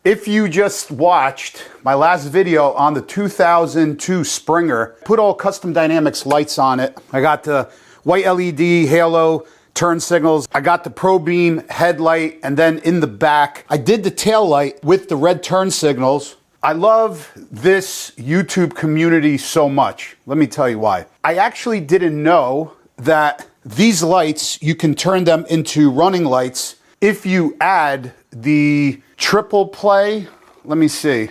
If you just watched my last video on the 2002 Springer, put all Custom Dynamics lights on it. I got the white LED halo turn signals. I got the Pro Beam headlight, and then in the back, I did the tail light with the red turn signals. I love this YouTube community so much. Let me tell you why. I actually didn't know that these lights, you can turn them into running lights if you add the triple play, let me see,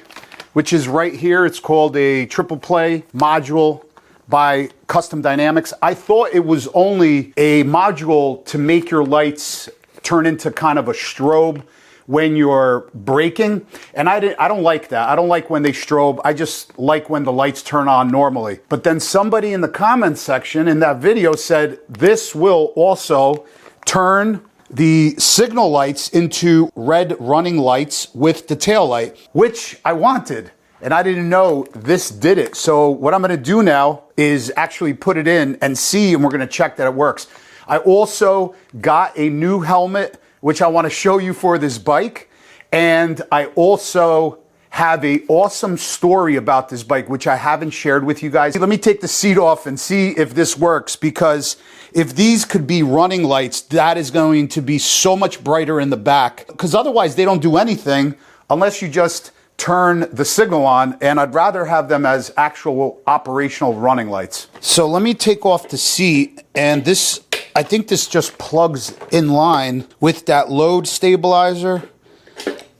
which is right here. It's called a triple play module by Custom Dynamics. I thought it was only a module to make your lights turn into kind of a strobe when you're braking, and I don't like that. I don't like when they strobe. I just like when the lights turn on normally. But then somebody in the comments section in that video said this will also turn the signal lights into red running lights with the tail light, which I wanted. And I didn't know this did it. So what I'm gonna do now is actually put it in and see, and we're gonna check that it works. I also got a new helmet, which I wanna show you for this bike. And I also have an awesome story about this bike, which I haven't shared with you guys. Let me take the seat off and see if this works, because if these could be running lights, that is going to be so much brighter in the back, because otherwise they don't do anything unless you just turn the signal on, and I'd rather have them as actual operational running lights. So let me take off the seat, and this, I think this just plugs in line with that load stabilizer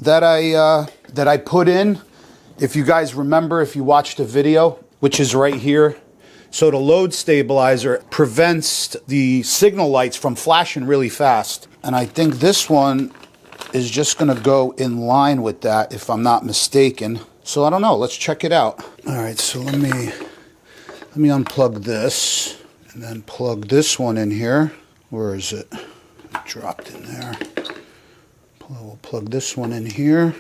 that I put in. If you guys remember, if you watched the video, which is right here. So the load stabilizer prevents the signal lights from flashing really fast. And I think this one is just gonna go in line with that, if I'm not mistaken. So I don't know, let's check it out. All right, so let me unplug this and then plug this one in here. Where is it? It dropped in there. We'll plug this one in here.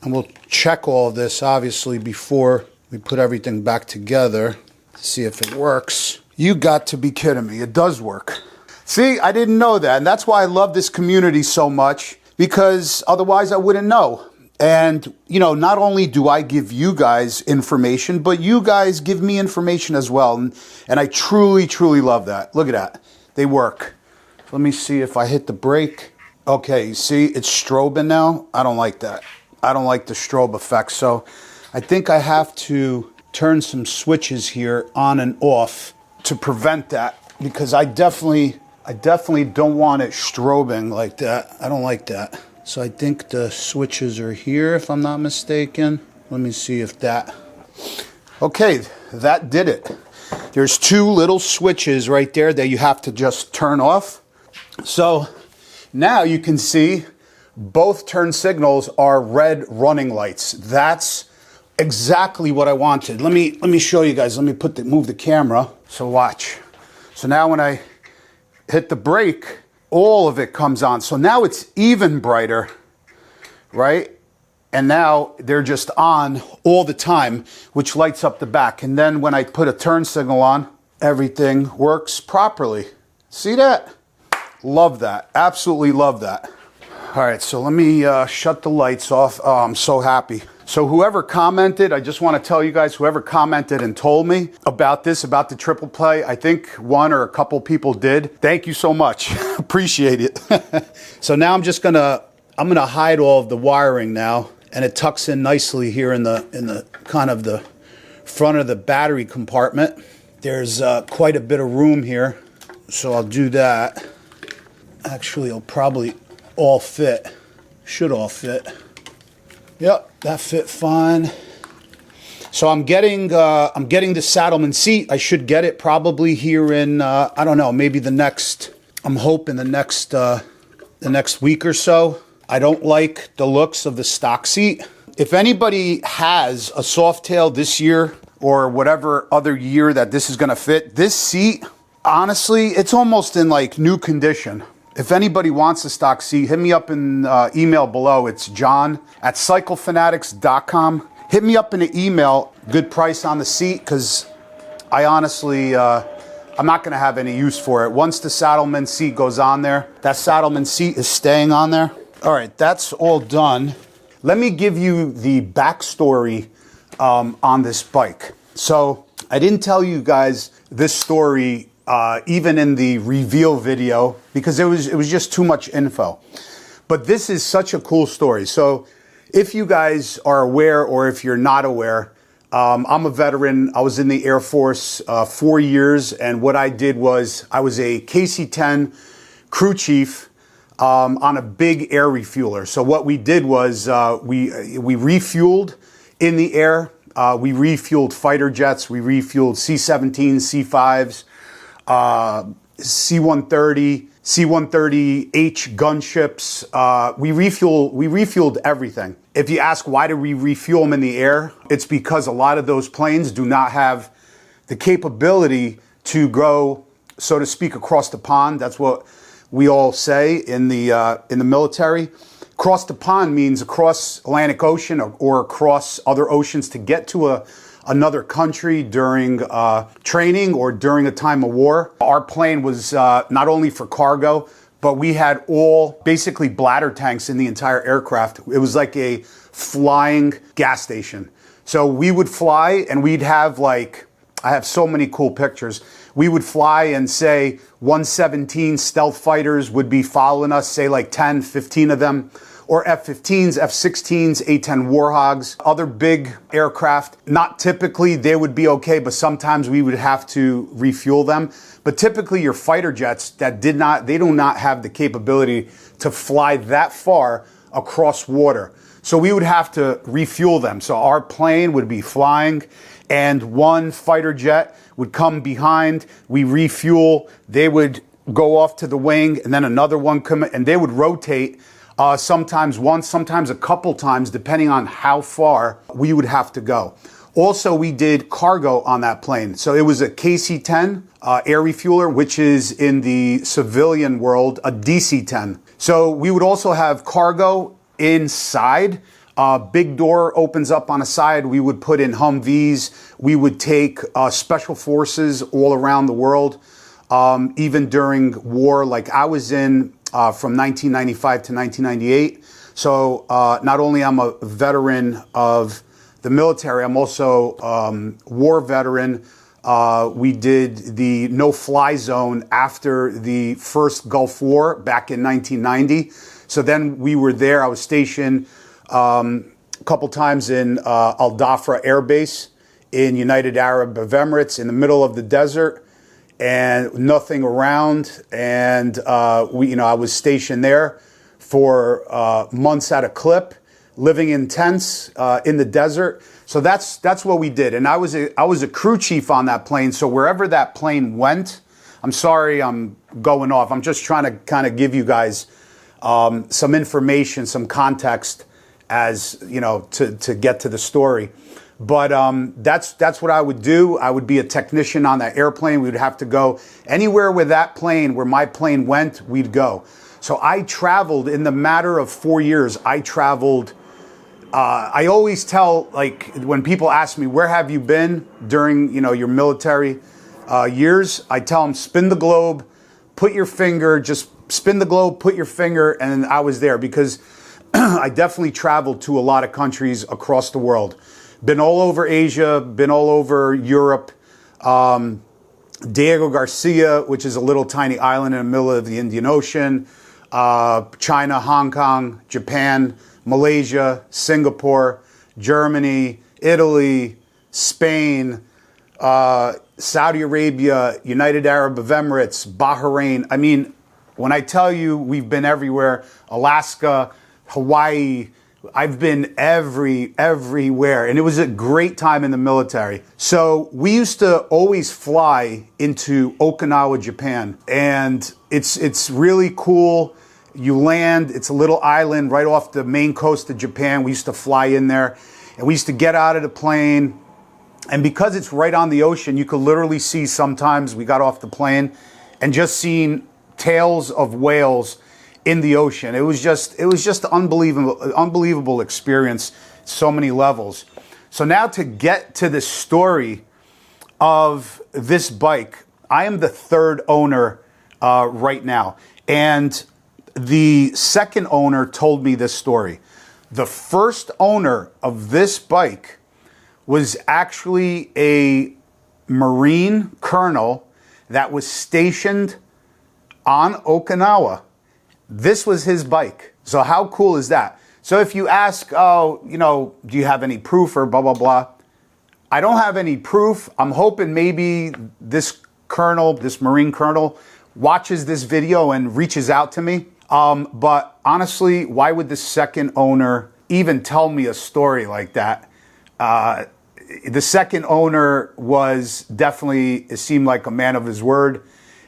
And we'll check all of this, obviously, before we put everything back together to see if it works. You got to be kidding me, it does work. See, I didn't know that, and that's why I love this community so much, because otherwise I wouldn't know. And, you know, not only do I give you guys information, but you guys give me information as well. And I truly, truly love that. Look at that. They work. Let me see if I hit the brake. Okay, you see, it's strobing now. I don't like that. I don't like the strobe effect. So I think I have to turn some switches here on and off to prevent that, because I definitely don't want it strobing like that. I don't like that. So I think the switches are here, if I'm not mistaken. Let me see if that... Okay, that did it. There's two little switches right there that you have to just turn off. So now you can see both turn signals are red running lights. That's exactly what I wanted. Let me show you guys. Let me move the camera. So watch. So now when I hit the brake, all of it comes on. So now it's even brighter, right? And now they're just on all the time, which lights up the back. And then when I put a turn signal on, everything works properly. See that? Love that. Absolutely love that. All right, so let me shut the lights off. Oh, I'm so happy. So whoever commented, I just want to tell you guys, whoever commented and told me about this, about the triple play, I think one or a couple people did. Thank you so much. Appreciate it. So now I'm gonna hide all of the wiring now, and it tucks in nicely here in the kind of the front of the battery compartment. There's quite a bit of room here, so I'll do that. Actually, it'll probably all fit. Should all fit. Yep, that fit fine. So I'm getting the Saddleman seat. I should get it probably here in I don't know, maybe I'm hoping the next week or so. I don't like the looks of the stock seat. If anybody has a Softail this year or whatever other year that this is gonna fit, this seat, honestly, it's almost in like new condition. If anybody wants a stock seat, hit me up in email below. It's john@cyclefanatics.com. Hit me up in an email, good price on the seat, because I honestly, I'm not gonna have any use for it. Once the Saddleman seat goes on there, that Saddleman seat is staying on there. All right, that's all done. let me give you the backstory on this bike. So I didn't tell you guys this story even in the reveal video because it was just too much info. But this is such a cool story. So if you guys are aware or if you're not aware, I'm a veteran. I was in the Air Force 4 years, and what I did was I was a KC-10 crew chief on a big air refueler. So what we did was we refueled in the air. We refueled fighter jets. We refueled C-17s, C-5s, C-130, C-130H gunships. We refueled everything. If you ask why do we refuel them in the air, it's because a lot of those planes do not have the capability to go, so to speak, across the pond. That's what we all say in the military. Across the pond means across Atlantic Ocean or across other oceans to get to another country during training or during a time of war. Our plane was not only for cargo, but we had all basically bladder tanks in the entire aircraft. It was like a flying gas station. So we would fly and we'd have like, I have so many cool pictures. We would fly and say 117 stealth fighters would be following us, say like 10, 15 of them, or F-15s, F-16s, A-10 Warhogs, other big aircraft. Not typically, they would be okay, but sometimes we would have to refuel them. But typically your fighter jets that do not have the capability to fly that far across water. So we would have to refuel them. So our plane would be flying and one fighter jet would come behind, we refuel, they would go off to the wing, and then another one come, and they would rotate sometimes once, sometimes a couple times, depending on how far we would have to go. Also, we did cargo on that plane. So it was a KC-10 air refueler, which is in the civilian world, a DC-10. So we would also have cargo inside. Big door opens up on a side. We would put in Humvees. We would take special forces all around the world, even during war. Like I was in from 1995 to 1998. So not only am I a veteran of the military, I'm also war veteran. We did the no-fly zone after the first Gulf War back in 1990. So then we were there. I was stationed a couple times in Al Dhafra Air Base in United Arab Emirates in the middle of the desert and nothing around. And I was stationed there for months at a clip, living in tents in the desert. So that's what we did. And I was a crew chief on that plane. So wherever that plane went, I'm sorry I'm going off. I'm just trying to kind of give you guys some information, some context as, you know, to get to the story. But that's what I would do. I would be a technician on that airplane. We would have to go anywhere with that plane, where my plane went, we'd go. So I traveled in the matter of 4 years. I traveled. I always tell, like, when people ask me, where have you been during, your military years? I tell them, spin the globe, put your finger, just spin the globe, put your finger, and I was there because I definitely traveled to a lot of countries across the world. Been all over Asia, been all over Europe. Diego Garcia, which is a little tiny island in the middle of the Indian Ocean. China, Hong Kong, Japan, Malaysia, Singapore, Germany, Italy, Spain, Saudi Arabia, United Arab Emirates, Bahrain. I mean, when I tell you we've been everywhere, Alaska, Hawaii, I've been everywhere. And it was a great time in the military. So we used to always fly into Okinawa, Japan. And it's really cool. You land, it's a little island right off the main coast of Japan. We used to fly in there and we used to get out of the plane. And because it's right on the ocean, you could literally see sometimes we got off the plane and just seen tails of whales in the ocean. It was just unbelievable experience, so many levels. So now to get to the story of this bike, I am the third owner right now. And the second owner told me this story. The first owner of this bike was actually a Marine colonel that was stationed on Okinawa. This was his bike. So how cool is that? So if you ask, oh, you know, do you have any proof or blah, blah, blah? I don't have any proof. I'm hoping maybe this colonel, this Marine colonel, watches this video and reaches out to me. But honestly, why would the second owner even tell me a story like that? The second owner was definitely, it seemed like a man of his word,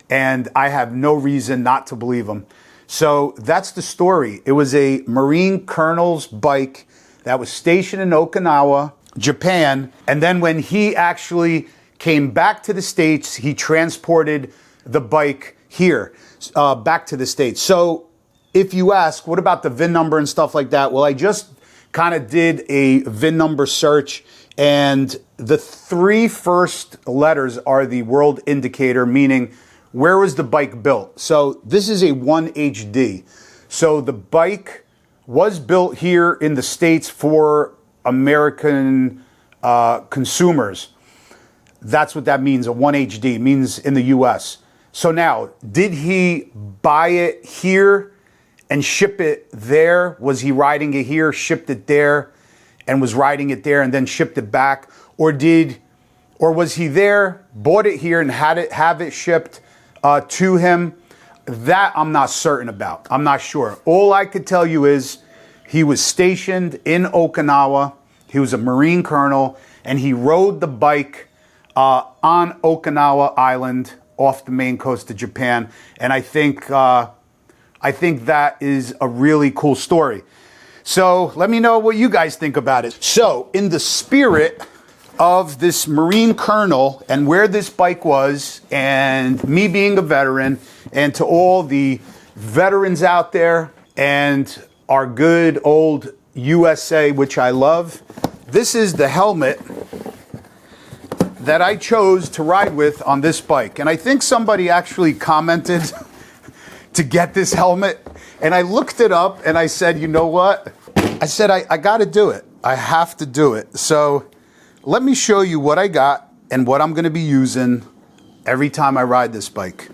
and I have no reason not to believe him. So that's the story. It was a Marine colonel's bike that was stationed in Okinawa, Japan, and then when he actually came back to the States, he transported the bike here, back to the States. So if you ask, what about the VIN number and stuff like that? Well, I just kind of did a VIN number search, and the three first letters are the world indicator, meaning where was the bike built? So this is a 1HD. So the bike was built here in the States for American consumers. That's what that means, a 1HD, means in the US. So now, did he buy it here and ship it there? Was he riding it here, shipped it there, and was riding it there and then shipped it back? Or was he there, bought it here and have it shipped to him? That I'm not certain about. I'm not sure. All I could tell you is he was stationed in Okinawa. He was a Marine colonel, and he rode the bike on Okinawa Island off the main coast of Japan. And I think that is a really cool story. So let me know what you guys think about it. So in the spirit of this Marine colonel and where this bike was, and me being a veteran, and to all the veterans out there and our good old USA, which I love, this is the helmet that I chose to ride with on this bike. And I think somebody actually commented to get this helmet, and I looked it up and I said, you know what? I said, I got to do it. I have to do it. So let me show you what I got and what I'm going to be using every time I ride this bike.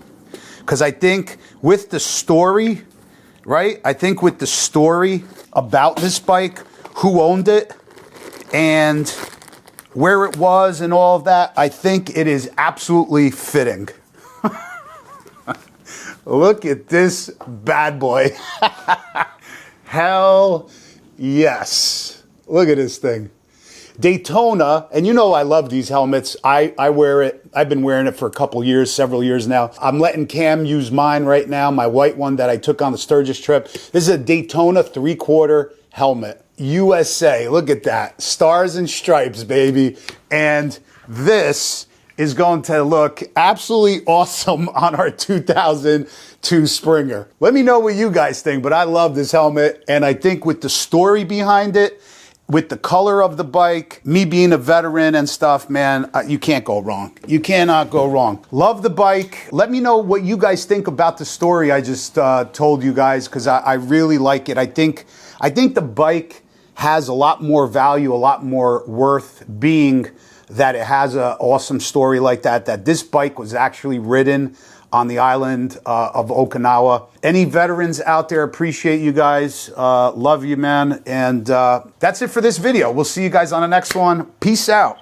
Because I think with the story, right? I think with the story about this bike, who owned it, and where it was and all of that, I think it is absolutely fitting. Look at this bad boy. Hell yes. Look at this thing. Daytona, and you know I love these helmets. I wear it. I've been wearing it for a couple years, several years now. I'm letting Cam use mine right now, my white one that I took on the Sturgis trip. This is a Daytona 3/4 helmet. USA, look at that. Stars and stripes, baby. And this is going to look absolutely awesome on our 2002 Springer. Let me know what you guys think, but I love this helmet, and I think with the story behind it, with the color of the bike, me being a veteran and stuff, man, you can't go wrong. You cannot go wrong. Love the bike. Let me know what you guys think about the story I just told you guys, because I really like it. I think the bike has a lot more value, a lot more worth, being that it has an awesome story like that, that this bike was actually ridden on the island of Okinawa. Any veterans out there, appreciate you guys. Love you, man. And that's it for this video. We'll see you guys on the next one. Peace out.